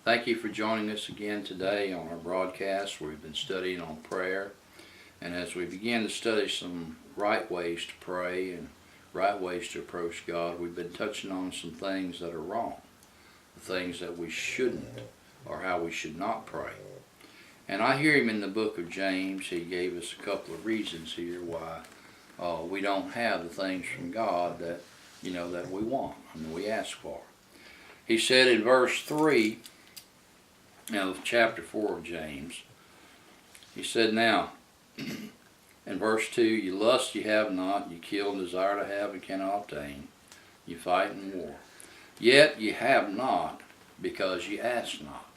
Thank you for joining us again today on our broadcast where we've been studying on prayer. And as we begin to study some right ways to pray and right ways to approach God, we've been touching on some things that are wrong, the things that we shouldn't, or how we should not pray. And I hear him in the book of James. He gave us a couple of reasons here why we don't have the things from God that that we want and we ask for. He said in verse 3 of chapter 4 of James, he said, "Now, in verse 2, you lust, you have not, you kill and desire to have and cannot obtain, you fight in war. Yet you have not because you ask not."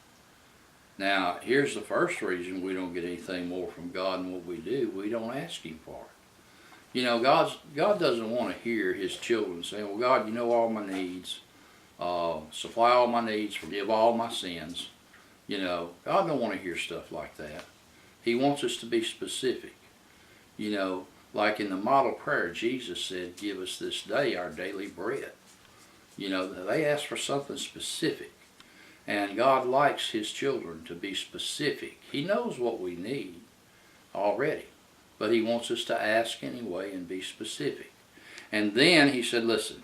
Now, here's the first reason we don't get anything more from God than what we do. We don't ask Him for it. God doesn't want to hear His children saying, "Well, God, you know all my needs. Supply all my needs, forgive all my sins." God don't want to hear stuff like that. He wants us to be specific. Like in the model prayer, Jesus said, "Give us this day our daily bread." They ask for something specific. And God likes His children to be specific. He knows what we need already, but He wants us to ask anyway and be specific. And then He said, "Listen,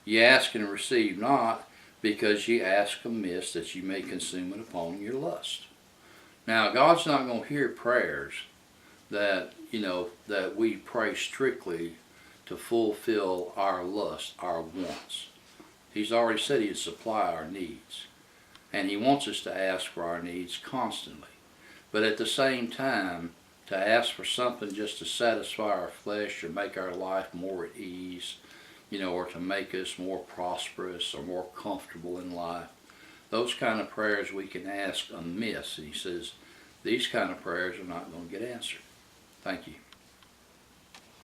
ye ask and receive not, because ye ask amiss, that ye may consume it upon your lust." Now, God's not going to hear prayers that we pray strictly to fulfill our lust, our wants. He's already said He'd supply our needs. And He wants us to ask for our needs constantly. But at the same time, to ask for something just to satisfy our flesh or make our life more at ease, or to make us more prosperous or more comfortable in life, those kind of prayers we can ask amiss. And He says these kind of prayers are not going to get answered. Thank you.